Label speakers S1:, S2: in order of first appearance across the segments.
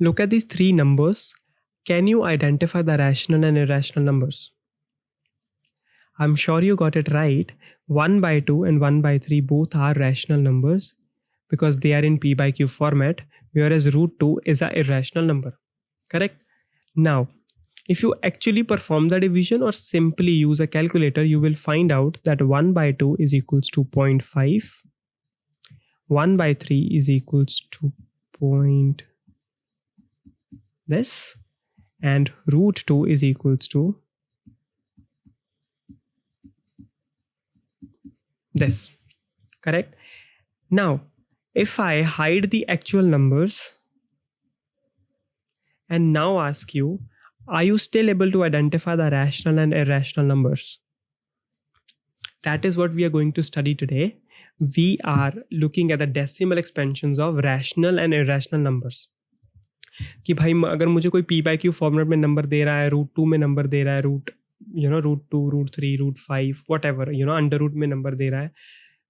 S1: Look at these three numbers. Can you identify the rational and irrational numbers? I'm sure you got it right. 1 by 2 and 1 by 3 both are rational numbers because they are in p by q format, whereas root 2 is an irrational number. Correct? Now, if you actually perform the division or simply use a calculator, you will find out that 1 by 2 is equals to 0.5. 1 by 3 is equals to point this, and root 2 is equals to this. Correct? Now, if I hide the actual numbers and now ask you, are you still able to identify the rational and irrational numbers? That is what we are going to study today. We are looking at the decimal expansions of rational and irrational numbers. कि भाई अगर मुझे कोई p by q format में number दे रहा है, root 2 में नंबर दे रहा है, root 2, root 3, root 5, whatever under root में नंबर दे रहा है,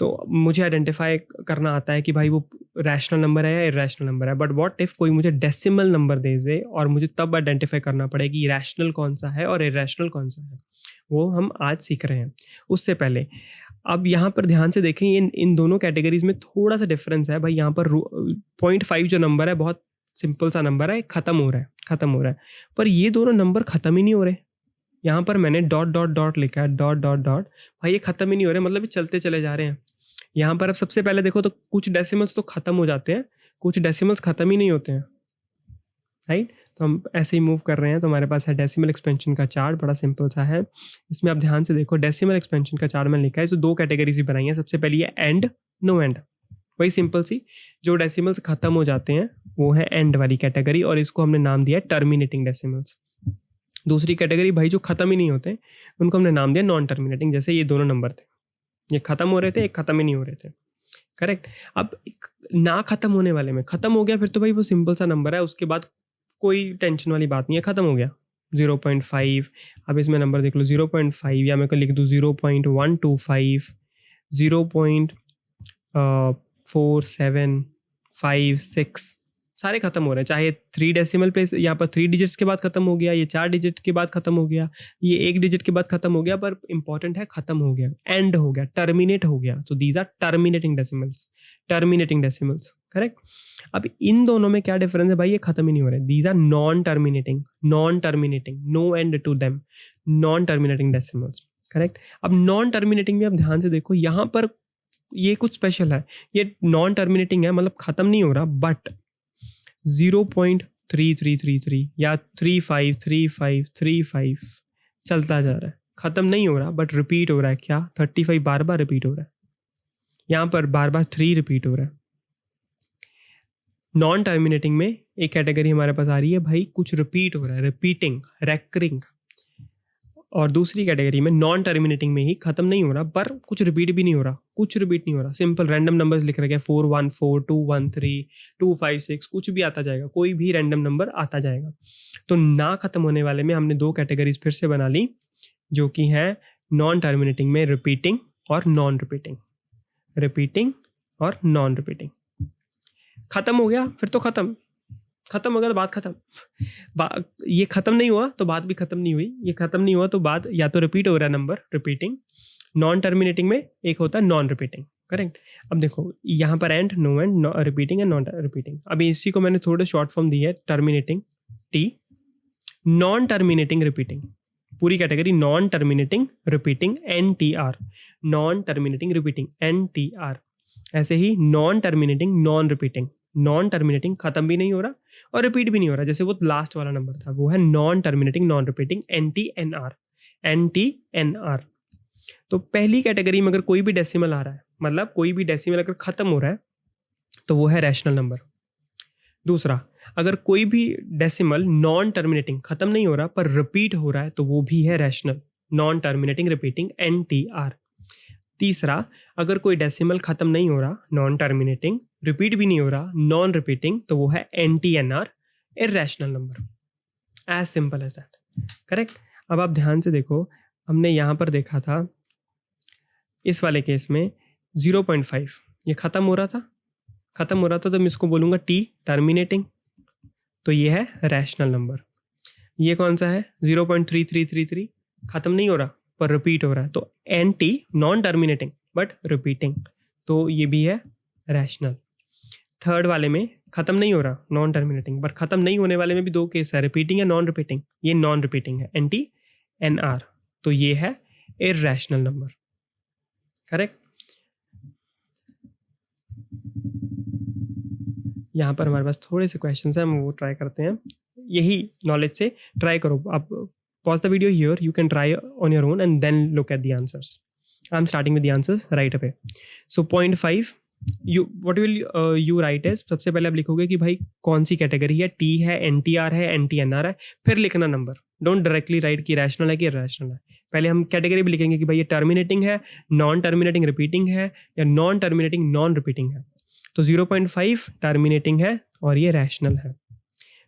S1: तो मुझे आइडेंटिफाई करना आता है कि भाई वो रैशनल नंबर है या इरेशनल नंबर है. बट व्हाट इफ कोई मुझे डेसिमल नंबर दे दे और मुझे तब आइडेंटिफाई करना पड़े कि रैशनल कौन सा है और इरेशनल कौन सा है. वो हम आज सीख रहे हैं. उससे पहले अब यहाँ पर ध्यान से देखें, इन दोनों कैटेगरीज में थोड़ा सा डिफरेंस है भाई. यहाँ पर 0.5 जो नंबर है बहुत सिंपल सा नंबर है, खत्म हो रहा है. पर ये दोनों नंबर खत्म ही नहीं हो रहे. यहाँ पर मैंने डॉट डॉट डॉट लिखा है, डॉट डॉट डॉट. भाई ये खत्म ही नहीं हो रहे, मतलब ये चलते चले जा रहे हैं. यहाँ पर अब सबसे पहले देखो तो कुछ डेसिमल्स तो खत्म हो जाते हैं, कुछ डेसिमल्स खत्म ही नहीं होते हैं. राइट? तो हम ऐसे ही मूव कर रहे हैं. तो हमारे पास है डेसिमल एक्सपेंशन का चार्ट, बड़ा सिंपल सा है. इसमें आप ध्यान से देखो, डेसिमल एक्सपेंशन का चार्ट मैंने लिखा है. तो दो कैटेगरीज भी बनाई है. सबसे पहली है एंड, नो एंड. वही सिंपल सी, जो डेसिमल्स खत्म हो जाते हैं वो है एंड वाली कैटेगरी, और इसको हमने नाम दिया है टर्मिनेटिंग डेसिमल्स. दूसरी कैटेगरी भाई जो खत्म ही नहीं होते, उनको हमने नाम दिया नॉन टर्मिनेटिंग. जैसे ये दोनों नंबर थे, ये खत्म हो रहे थे, एक खत्म ही नहीं हो रहे थे. करेक्ट? अब ना खत्म होने वाले में खत्म हो गया, फिर तो भाई वो सिंपल सा नंबर है, उसके बाद कोई टेंशन वाली बात नहीं है, खत्म हो गया. 0.5. अब इसमें नंबर देख लो, 0.5, या मैं को लिख दूँ 0.125, 0.4756, सारे खत्म हो रहे हैं. चाहे 3 डेसिमल पे, यहाँ पर 3 डिजिट्स के बाद खत्म हो गया, ये 4 डिजिट के बाद खत्म हो गया, ये 1 डिजिट के बाद खत्म हो गया, पर इंपॉर्टेंट है खत्म हो गया, एंड हो गया, टर्मिनेट हो गया. तो these are terminating decimals. Correct? अब इन दोनों में क्या डिफरेंस है भाई? ये खत्म ही नहीं हो रहे. These are non terminating, no end to them, non terminating decimals. Correct? अब नॉन टर्मिनेटिंग में आप ध्यान से देखो, यहाँ पर ये कुछ स्पेशल है. ये नॉन टर्मिनेटिंग है, मतलब खत्म नहीं हो रहा, बट 0.3333 या 353535 चलता जा रहा है, खत्म नहीं हो रहा, बट रिपीट हो रहा है. क्या? 35 बार बार रिपीट हो रहा है. यहाँ पर बार बार 3 रिपीट हो रहा है. नॉन टर्मिनेटिंग में एक कैटेगरी हमारे पास आ रही है भाई, कुछ रिपीट हो रहा है, रिपीटिंग, रेकरिंग. और दूसरी कैटेगरी में नॉन टर्मिनेटिंग में ही खत्म नहीं हो रहा, पर कुछ रिपीट भी नहीं हो रहा, सिंपल रैंडम नंबर्स लिख रखे हैं, 414, 213, 256, कुछ भी आता जाएगा, कोई भी रैंडम नंबर आता जाएगा. तो ना खत्म होने वाले में हमने दो कैटेगरीज फिर से बना ली, जो कि है नॉन टर्मिनेटिंग में रिपीटिंग और नॉन रिपीटिंग. खत्म हो गया फिर तो खत्म हो गया तो बात खत्म. ये खत्म नहीं हुआ तो बात भी खत्म नहीं हुई, ये खत्म नहीं हुआ तो बात या तो रिपीट हो रहा है नंबर, रिपीटिंग. नॉन टर्मिनेटिंग में एक होता है नॉन रिपीटिंग. करेक्ट? अब देखो यहाँ पर end, no end, repeating and non repeating. अभी इसी को मैंने थोड़े शॉर्ट फॉर्म दी है, terminating T, non terminating repeating. पूरी category non terminating repeating NTR, non terminating repeating NTR. ऐसे ही non terminating non repeating. Non terminating खत्म भी नहीं हो रहा और रिपीट भी नहीं हो रहा, जैसे वो लास्ट वाला नंबर था, वो है non terminating non repeating NTNR. तो पहली कैटेगरी में अगर कोई भी डेसिमल आ रहा है, मतलब कोई भी डेसिमल अगर खत्म हो रहा है, तो वो है रैशनल नंबर. दूसरा, अगर कोई भी डेसिमल नॉन टर्मिनेटिंग खत्म नहीं हो रहा पर रिपीट हो रहा है, तो वो भी है rational, non terminating repeating NTR. तीसरा, अगर कोई डेसिमल खत्म नहीं हो रहा, नॉन टर्मिनेटिंग, रिपीट भी नहीं हो रहा, नॉन रिपीटिंग, तो वो है NTNR, irrational number. As simple as that. Correct? अब आप ध्यान से देखो, हमने यहाँ पर देखा था इस वाले केस में 0.5 ये खत्म हो रहा था, तो मैं इसको बोलूँगा T, टर्मिनेटिंग. तो ये है रैशनल नंबर। ये कौन सा है 0.3333, खत्म नहीं हो रहा पर रिपीट हो रहा है, तो anti non terminating but repeating, तो ये भी है रैशनल। थर्ड वाले में खत्म नहीं हो रहा नॉन टर्मिनेटिंग, बट खत्म नहीं होने वाले में भी दो केस है, रिपीटिंग या नॉन रिपीटिंग, ये नॉन रिपीटिंग है एंटी NR, तो ये है इररेशनल नंबर। करेक्ट। यहाँ पर हमारे पास थोड़े से क्वेश्चंस हैं, हम वो ट्राई करते हैं। यही नॉलेज से ट्राई करो, आप pause the video here, you can try on your own and then look at the answers. I am starting with the answers right away. So 0.5 you what will you write as, सबसे पहले आप लिखोगे कि भाई कौन सी category है, T है, NTR है, NTNR है, फिर लिखना नंबर। डोंट डायरेक्टली राइट कि रैशनल है कि इररेशनल है, पहले हम कैटेगरी भी लिखेंगे कि भाई ये टर्मिनेटिंग है, नॉन टर्मिनेटिंग रिपीटिंग है, या नॉन टर्मिनेटिंग नॉन रिपीटिंग है। तो 0.5 टर्मिनेटिंग है और ये रैशनल है।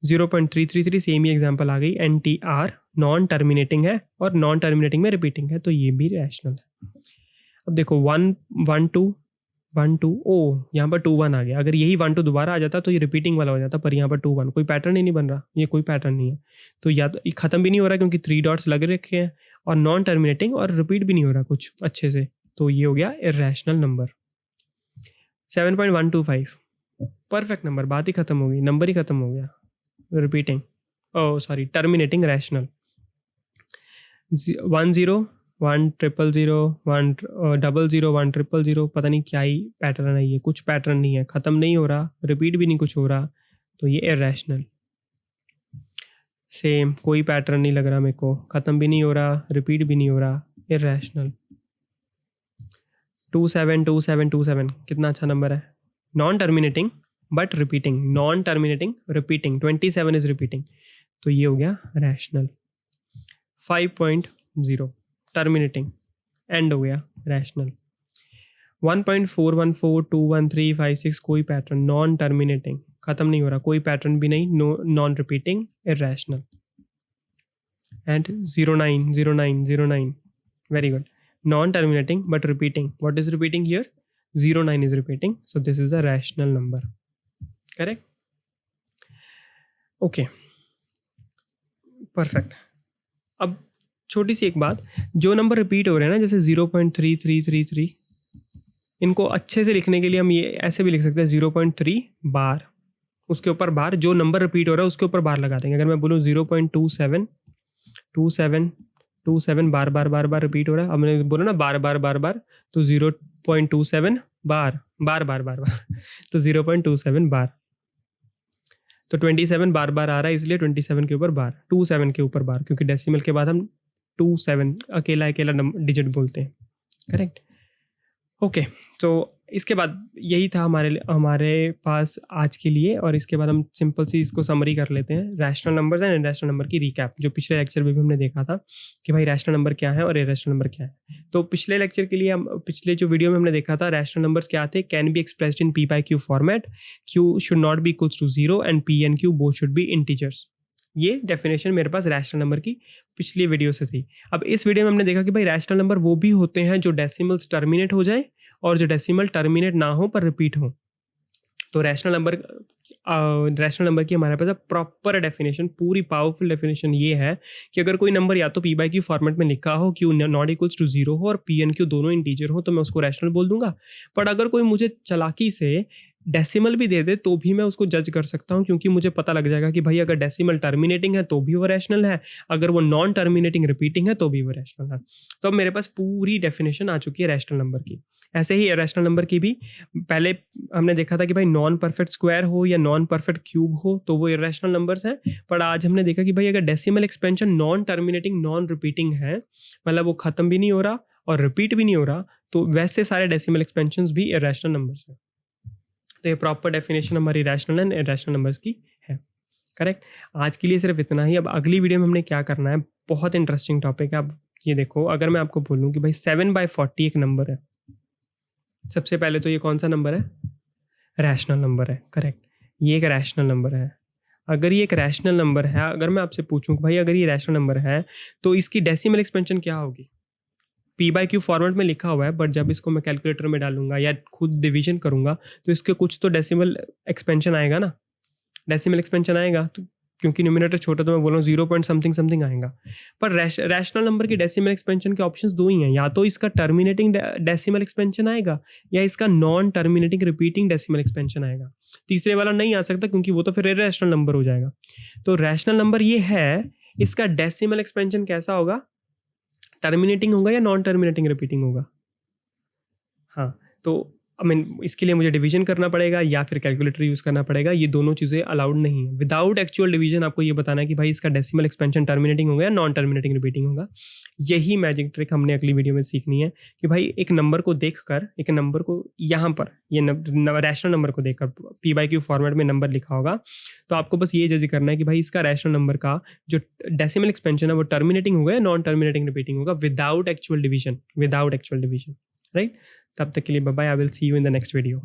S1: 0.333 सेम ही एग्जाम्पल आ गई, NTR नॉन टर्मिनेटिंग है और नॉन टर्मिनेटिंग में रिपीटिंग है, तो ये भी रैशनल है। अब देखो 1 1 2 1 2, ओ यहाँ पर 2 1 आ गया। अगर यही 1 2 दोबारा आ जाता तो ये रिपीटिंग वाला हो जाता, पर यहाँ पर 2 1 कोई पैटर्न ही नहीं बन रहा, ये कोई पैटर्न नहीं है, तो या तो खत्म भी नहीं हो रहा क्योंकि 3 डॉट्स लग रखे हैं, और नॉन टर्मिनेटिंग और रिपीट भी नहीं हो रहा कुछ अच्छे से, तो ये हो गया इररेशनल नंबर। 7.125 परफेक्ट नंबर, बात ही खत्म हो गई, नंबर ही खत्म हो गया। रिपीटिंग, ओ सॉरी टर्मिनेटिंग रैशनल। 1 0 1 000 1 00 1 000, पता नहीं क्या ही पैटर्न है ये, कुछ पैटर्न नहीं है, ख़त्म नहीं हो रहा, रिपीट भी नहीं कुछ हो रहा, तो ये इररेशनल। सेम कोई पैटर्न नहीं लग रहा मेरे को, ख़त्म भी नहीं हो रहा, रिपीट भी नहीं हो रहा, इररेशनल। 272727 कितना अच्छा नंबर है, non terminating but repeating, non terminating repeating, 27 is repeating, तो ये हो गया रैशनल। 5.0 टर्मिनेटिंग, एंड हो गया रैशनल। 1.4142135 कोई पैटर्न, नॉन टर्मिनेटिंग, खत्म नहीं हो रहा, कोई पैटर्न भी नहीं, no non repeating, irrational. And 090909 very good, non terminating but repeating. What is repeating here? 09 is repeating, so this is a rational number. Correct? Okay, perfect. अब छोटी सी एक बात, जो नंबर रिपीट हो रहे हैं ना, जैसे 0.3333, इनको अच्छे से लिखने के लिए हम ये ऐसे भी लिख सकते हैं, 0.3 बार, उसके ऊपर बार, जो नंबर रिपीट हो रहा है उसके ऊपर बार लगा देंगे। अगर मैं बोलूँ 0.27 बार बार बार बार रिपीट हो रहा है, अब मैंने बोला ना बार बार बार बार, तो 0.27 बार बार बार बार बार तो 0.27 बार, तो 27 बार बार आ रहा है, इसलिए 27 के ऊपर बार, 27 के ऊपर बार, क्योंकि डेसिमल के बाद हम 27 अकेला अकेला डिजिट बोलते हैं। करेक्ट। ओके, तो इसके बाद यही था हमारे पास आज के लिए, और इसके बाद हम सिंपल सी इसको समरी कर लेते हैं, rational numbers and irrational number की रिकैप, जो पिछले लेक्चर में भी हमने देखा था कि भाई रैशनल नंबर क्या है और इररेशनल नंबर क्या है। तो पिछले लेक्चर के लिए पिछले जो वीडियो में हमने देखा था, रैशनल नंबर्स क्या थे, can be expressed in P/Q format, Q should not be equals to 0 and P and Q both should be integers. ये डेफिनेशन मेरे पास रैशनल नंबर की पिछली वीडियो से थी। अब इस वीडियो में हमने देखा कि भाई रैशनल नंबर वो भी होते हैं जो डेसिमल्स टर्मिनेट हो जाए और जो डेसिमल टर्मिनेट ना हो पर रिपीट हो। तो रैशनल नंबर की हमारे पास प्रॉपर डेफिनेशन, पूरी पावरफुल डेफिनेशन ये है कि अगर कोई नंबर या तो P/Q फॉर्मेट में लिखा हो, Q नॉट इक्वल्स टू 0 हो और P एंड Q दोनों इंटीजर हो, तो मैं उसको रैशनल बोल दूंगा। पर अगर कोई मुझे चालाकी से डेसिमल भी दे दे तो भी मैं उसको जज कर सकता हूँ, क्योंकि मुझे पता लग जाएगा कि भाई अगर डेसिमल टर्मिनेटिंग है तो भी वो रैशनल है, अगर वो नॉन टर्मिनेटिंग रिपीटिंग है तो भी वो रैशनल है। तो अब मेरे पास पूरी डेफिनेशन आ चुकी है रैशनल नंबर की। ऐसे ही रैशनल नंबर की भी पहले हमने देखा था कि भाई नॉन परफेक्ट स्क्वायर हो या नॉन परफेक्ट क्यूब हो तो वो इररेशनल नंबर्स हैं, पर आज हमने देखा कि भाई अगर decimal expansion non terminating non repeating है, मतलब वो खत्म भी नहीं हो रहा और रिपीट भी नहीं हो रहा, तो वैसे सारे डेसिमल एक्सपेंशंस भी इररेशनल नंबर्स हैं। तो ये प्रॉपर डेफिनेशन हमारी रैशनल एंड इररेशनल नंबर्स की है। करेक्ट। आज के लिए सिर्फ इतना ही। अब अगली वीडियो में हमने क्या करना है, बहुत इंटरेस्टिंग टॉपिक है। अब ये देखो, अगर मैं आपको बोलूँ कि भाई 7/40 एक नंबर है, सबसे पहले तो ये कौन सा नंबर है, रैशनल नंबर है। करेक्ट, ये एक रैशनल नंबर है। अगर ये एक रैशनल नंबर है, अगर मैं आपसे पूछूं कि भाई अगर ये रैशनल नंबर है तो इसकी डेसिमल एक्सपेंशन क्या होगी। P/Q फॉर्मेट में लिखा हुआ है, बट जब इसको मैं कैलकुलेटर में डालूंगा या खुद डिवीजन करूंगा तो इसके कुछ तो डेसिमल एक्सपेंशन आएगा ना। डेसिमल एक्सपेंशन आएगा, तो क्योंकि न्यूमिनेटर छोटा तो मैं बोल रहा हूँ 0 पॉइंट समथिंग समथिंग आएगा। पर रैशनल नंबर की डेसिमल एक्सपेंशन के ऑप्शंस दो ही हैं, या तो इसका टर्मिनेटिंग डेसिमल एक्सपेंशन आएगा या इसका non terminating repeating decimal expansion आएगा। तीसरे वाला नहीं आ सकता क्योंकि वो तो फिर इरैशनल नंबर हो जाएगा। तो रैशनल नंबर ये है, इसका डेसिमल एक्सपेंशन कैसा होगा, टर्मिनेटिंग होगा या नॉन टर्मिनेटिंग रिपीटिंग होगा। हाँ, तो इसके लिए मुझे डिवीजन करना पड़ेगा या फिर कैलकुलेटर यूज़ करना पड़ेगा, ये दोनों चीज़ें अलाउड नहीं है। विदाउट एक्चुअल डिवीजन आपको ये बताना है कि भाई इसका डेसिमल एक्सपेंशन टर्मिनेटिंग होगा या नॉन टर्मिनेटिंग रिपीटिंग होगा। यही मैजिक ट्रिक हमने अगली वीडियो में सीखनी है कि भाई एक नंबर को देखकर, एक नंबर को यहाँ पर ये रैशनल नंबर को देखकर P/Q फॉर्मेट में नंबर लिखा होगा, तो आपको बस ये जज करना है कि भाई इसका रैशनल नंबर का जो डेसिमल एक्सपेंशन है वो टर्मिनेटिंग होगा या नॉन टर्मिनेटिंग रिपीटिंग होगा, विदाउट एक्चुअल डिवीजन, राइट। तब तक के लिए bye bye, I will see you in the next video.